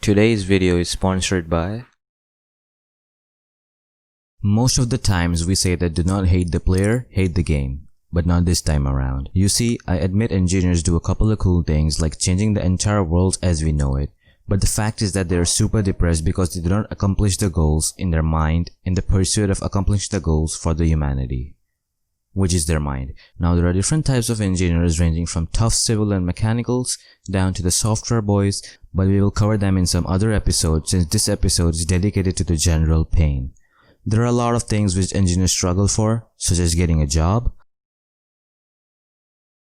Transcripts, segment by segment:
Today's video is sponsored by... Most of the times we say that do not hate the player, hate the game. But not this time around. You see, I admit engineers do a couple of cool things like changing the entire world as we know it. But the fact is that they are super depressed because they do not accomplish the goals in their mind in the pursuit of accomplishing the goals for the humanity, which is their mind. Now there are different types of engineers ranging from tough civil and mechanicals down to the software boys, but we will cover them in some other episode since this episode is dedicated to the general pain. There are a lot of things which engineers struggle for, such as getting a job.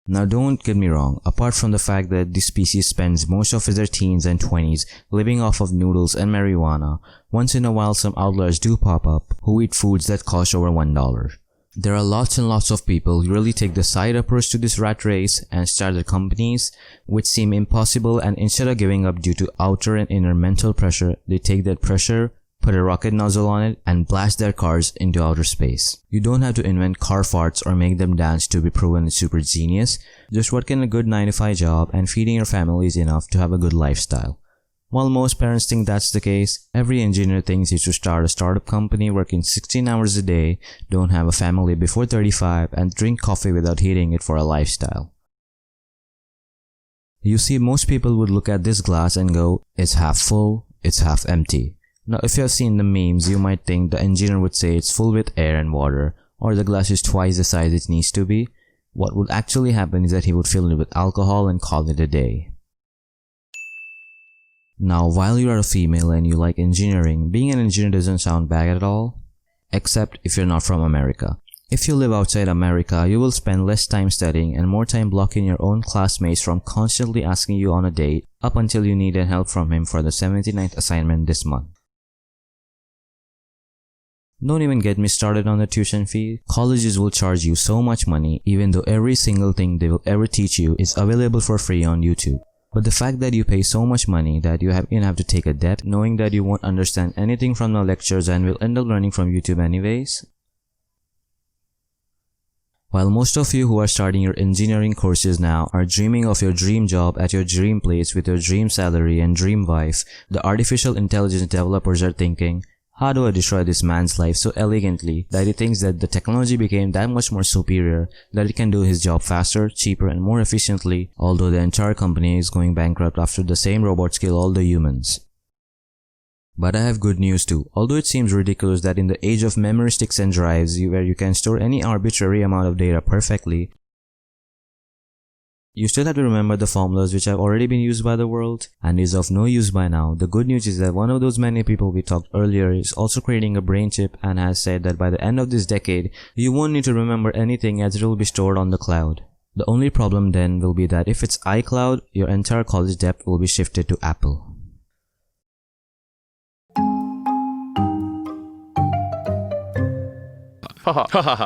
Now don't get me wrong, apart from the fact that this species spends most of their teens and 20s living off of noodles and marijuana, once in a while some outliers do pop up who eat foods that cost over $1. There are lots and lots of people who really take the side approach to this rat race and start their companies which seem impossible, and instead of giving up due to outer and inner mental pressure, they take that pressure, put a rocket nozzle on it, and blast their cars into outer space. You don't have to invent car farts or make them dance to be proven super genius. Just working a good 9-to-5 job and feeding your family is enough to have a good lifestyle. While most parents think that's the case, every engineer thinks he should start a startup company working 16 hours a day, don't have a family before 35, and drink coffee without heating it for a lifestyle. You see, most people would look at this glass and go, it's half full, it's half empty. Now if you have seen the memes, you might think the engineer would say it's full with air and water, or the glass is twice the size it needs to be. What would actually happen is that he would fill it with alcohol and call it a day. Now while you are a female and you like engineering, being an engineer doesn't sound bad at all, except if you're not from America. If you live outside America, you will spend less time studying and more time blocking your own classmates from constantly asking you on a date up until you needed help from him for the 79th assignment this month. Don't even get me started on the tuition fee. Colleges will charge you so much money even though every single thing they will ever teach you is available for free on YouTube. But the fact that you pay so much money that you even have to take a debt knowing that you won't understand anything from the lectures and will end up learning from YouTube anyways. While most of you who are starting your engineering courses now are dreaming of your dream job at your dream place with your dream salary and dream wife, the artificial intelligence developers are thinking, how do I destroy this man's life so elegantly that he thinks that the technology became that much more superior that it can do his job faster, cheaper, and more efficiently, although the entire company is going bankrupt after the same robots kill all the humans. But I have good news too. Although it seems ridiculous that in the age of memory sticks and drives where you can store any arbitrary amount of data perfectly, you still have to remember the formulas which have already been used by the world and is of no use by now. The good news is that one of those many people we talked earlier is also creating a brain chip and has said that by the end of this decade, you won't need to remember anything as it will be stored on the cloud. The only problem then will be that if it's iCloud, your entire college debt will be shifted to Apple. Hahaha.